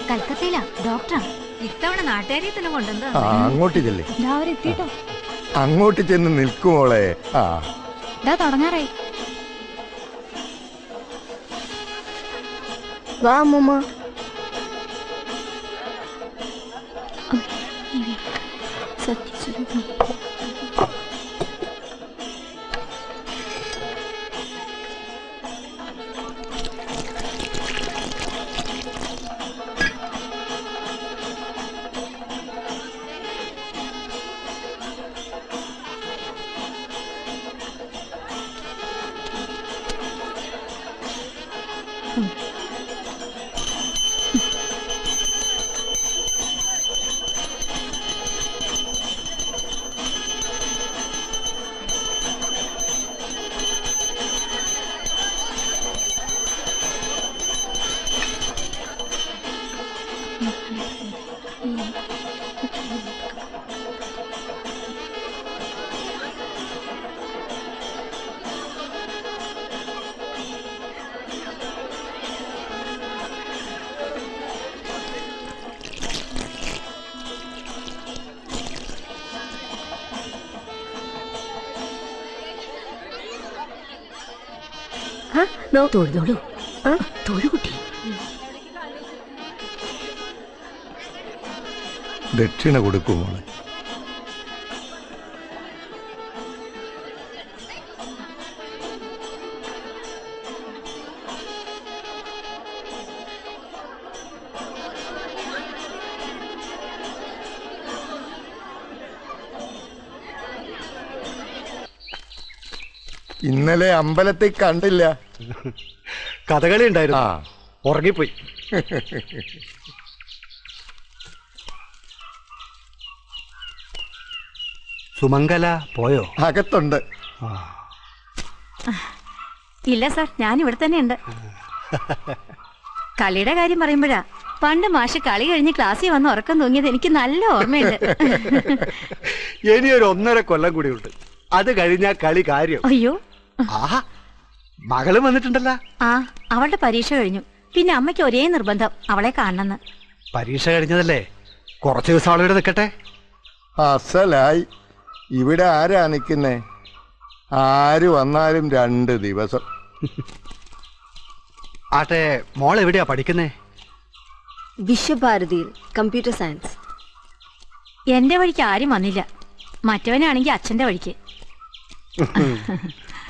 കൽക്കത്തയിലാ, ഡോക്ടറാണ്. ഇത്തവണ നാട്ടുകാരെ തന്നെ കൊണ്ടുവന്നോ. അങ്ങോട്ട് ചെല്ലേ. എത്തിട്ടോ. അങ്ങോട്ട് ചെന്ന് നിൽക്കുമോളെ. തുടങ്ങാറായി. വാ അമ്മൂമ്മ. സത്യസ്വരൂപം. തൊഴുതോളൂ. തൊഴുകുട്ടി. ദക്ഷിണ കൊടുക്കുമോളെ. ഇന്നലെ അമ്പലത്തിൽ കണ്ടില്ല. കഥകളി ഉണ്ടായിരുന്നു. ഉറങ്ങിപ്പോയി. സുമംഗല പോയോ? അകത്തുണ്ട്. ഇല്ല സാർ, ഞാൻ ഇവിടെ തന്നെ ഉണ്ട്. കളിയുടെ കാര്യം പറയുമ്പോഴാ പണ്ട് മാഷ് കളി കഴിഞ്ഞ് ക്ലാസ്സിൽ വന്ന് ഉറക്കം തൂങ്ങിയത് എനിക്ക് നല്ല ഓർമ്മയുണ്ട്. ഇനിയൊരു 1.5 കൊല്ലം കൂടി ഉണ്ട്. അത് കഴിഞ്ഞാ കളി കാര്യം. അയ്യോ, ആഹാ, മകളും വന്നിട്ടുണ്ടല്ലോ. അവളുടെ പരീക്ഷ കഴിഞ്ഞു. പിന്നെ അമ്മയ്ക്ക് ഒരേ നിർബന്ധം അവളെ കാണണമെന്ന്. പരീക്ഷ കഴിഞ്ഞതല്ലേ, കുറച്ചു ദിവസം അവളിവിടെ നിൽക്കട്ടെ. അസലായി. ഇവിടെ ആരാ നിൽക്കുന്നേ? ആര് വന്നാലും 2 ദിവസം. ആട്ടെ, മോൾ എവിടെയാ പഠിക്കുന്നേ? വിശ്വഭാരതിയിൽ കമ്പ്യൂട്ടർ സയൻസ്. എന്റെ വഴിക്ക് ആരും വന്നില്ല. മറ്റവനാണെങ്കിൽ അച്ഛന്റെ വഴിക്ക്.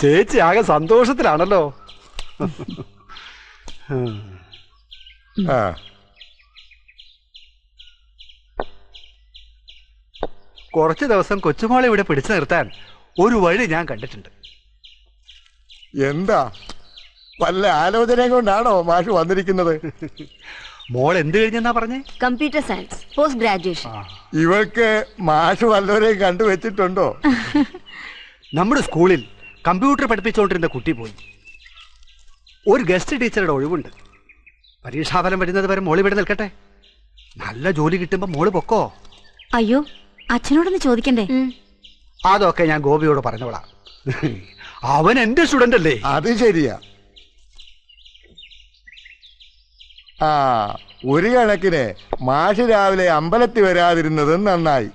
ചേച്ചി ആകെ സന്തോഷത്തിലാണല്ലോ. കുറച്ചു ദിവസം കൊച്ചുമോളെ ഇവിടെ പിടിച്ചു നിർത്താൻ ഒരു വഴി ഞാൻ കണ്ടിട്ടുണ്ട്. എന്താ, വല്ല ആലോചനയും കൊണ്ടാണോ മാഷ് വന്നിരിക്കുന്നത്? മോൾ എന്ത് കഴിഞ്ഞെന്നാ പറഞ്ഞേ? Computer science post graduation. ഇവൾക്ക് മാഷ് വല്ലവരെയും കണ്ടുവച്ചിട്ടുണ്ടോ? നമ്മുടെ സ്കൂളിൽ കമ്പ്യൂട്ടർ പഠിപ്പിച്ചുകൊണ്ടിരുന്ന കുട്ടി പോയി. ഒരു ഗസ്റ്റ് ടീച്ചറുടെ ഒഴിവുണ്ട്. പരീക്ഷാഫലം വരുന്നത് വരെ മോള് ഇവിടെ നിൽക്കട്ടെ. നല്ല ജോലി കിട്ടുമ്പോ മോള് പൊക്കോ. അയ്യോ, അച്ഛനോടൊന്ന് ചോദിക്കണ്ടേ? അതൊക്കെ ഞാൻ ഗോപിയോട് പറഞ്ഞോളാം. അവൻ എന്റെ സ്റ്റുഡന്റ് അല്ലേ? അത് ശരിയാ. ഒരു കണക്കിന് മാഷ് രാവിലെ അമ്പലത്തിൽ വരാതിരുന്നതും നന്നായി.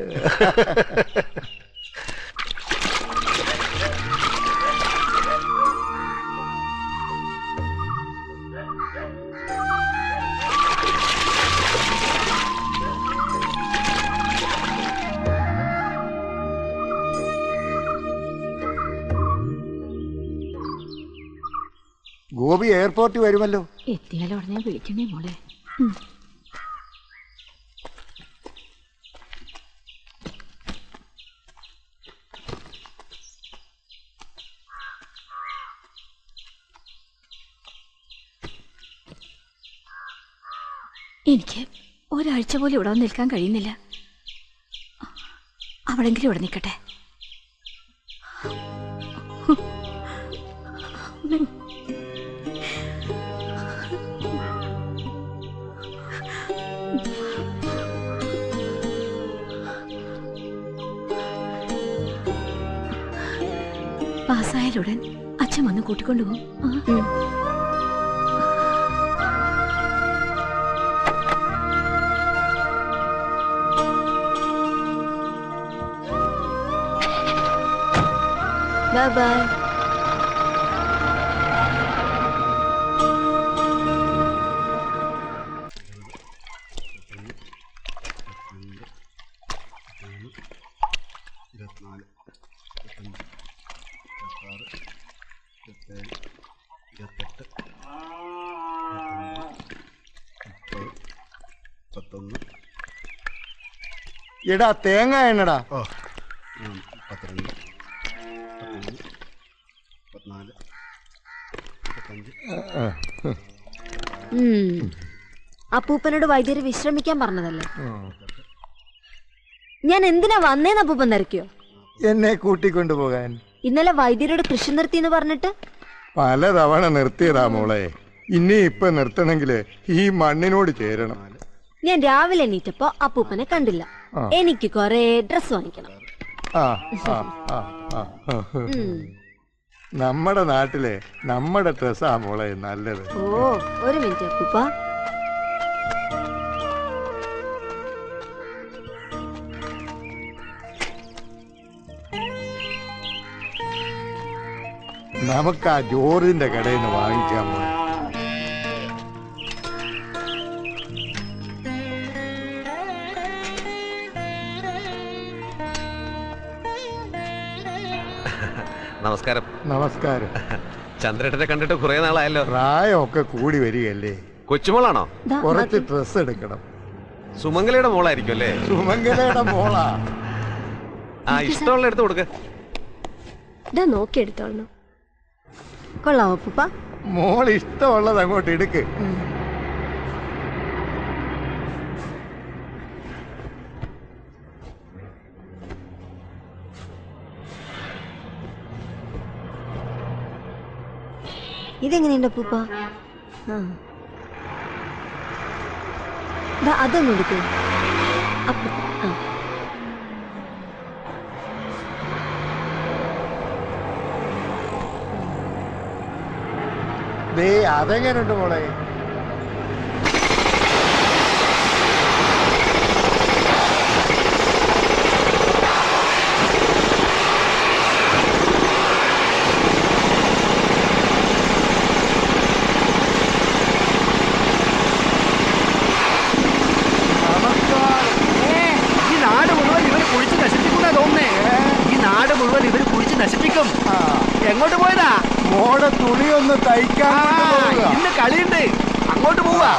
ഗോപി എയർപോർട്ടിൽ വരുമല്ലോ. എത്തിയാലോ ഉടനെ വിളിക്കണേ മോളെ. എനിക്ക് ഒരാഴ്ച പോലും ഇവിടെ നിൽക്കാൻ കഴിയുന്നില്ല. അവളെങ്കിലും ഇവിടെ നിൽക്കട്ടെ. പാസ്സായാലുടൻ അച്ഛൻ വന്ന് കൂട്ടിക്കൊണ്ടുപോകും. Bye bye. എടാ തേങ്ങ എണ്ണടാ. അപ്പൂപ്പനോട് വൈദ്യര് വിശ്രമിക്കാൻ പറഞ്ഞതല്ലേ? ഞാൻ എന്തിനാ വന്നേന്ന് അപ്പൂപ്പൻ തിരക്കിയോ? എന്നെ കൂട്ടിക്കൊണ്ടുപോകാൻ. ഇന്നലെ വൈദ്യരോട് കൃഷി നിർത്തി എന്ന് പറഞ്ഞിട്ട് പലതവണ നിർത്തിയതാ മോളെ. ഇനി ഇപ്പൊ നിർത്തണമെങ്കില് ഈ മണ്ണിനോട് ചേരണം. ഞാൻ രാവിലെ എണീറ്റപ്പോ അപ്പൂപ്പനെ കണ്ടില്ല. എനിക്ക് കൊറേ ഡ്രസ് വാങ്ങിക്കണം. ആ ആ ആ ആ. നമ്മുടെ നാട്ടിലെ നമ്മുടെ ഡ്രസ്സാ മോളെ നല്ലത്. ഓ ഒരു മിനിറ്റ് അപ്പൂപ്പ. നമുക്ക് ആ ജോർജിന്റെ കടയിൽ നിന്ന് വാങ്ങിക്കാൻ മോളെ. നമസ്കാരം. നമസ്കാരം. ചന്ദ്രേട്ടനെ കണ്ടിട്ട് കുറെ നാളായല്ലോ. പ്രായമൊക്കെ കൂടി വരികയല്ലേ. കൊച്ചുമോളാണോ? കുറച്ച് ഡ്രസ് എടുക്കണം. സുമംഗലയുടെ മോളായിരിക്കും അല്ലേ? സുമംഗലയുടെ മോളാ. ആ ഇഷ്ടമുള്ള എടുത്ത് കൊടുക്ക. നോക്കി എടുത്തോളൂ. കൊള്ളാമോ അപ്പൂപ്പ? മോൾ ഇഷ്ടമുള്ളത് അങ്ങോട്ട് എടുക്ക്. ഇതെങ്ങനെയുണ്ട് അപ്പൂപ്പ? അതൊന്നും എടുക്കൂ. ദേ അതെങ്ങനെയുണ്ട് മോളെ? നശിപ്പിക്കും. എങ്ങോട്ട് പോയതാ? മോടെ തുണി ഒന്ന് തയ്ക്കാൻ ഇന്ന് കളിയുണ്ട്, അങ്ങോട്ട് പോവാ.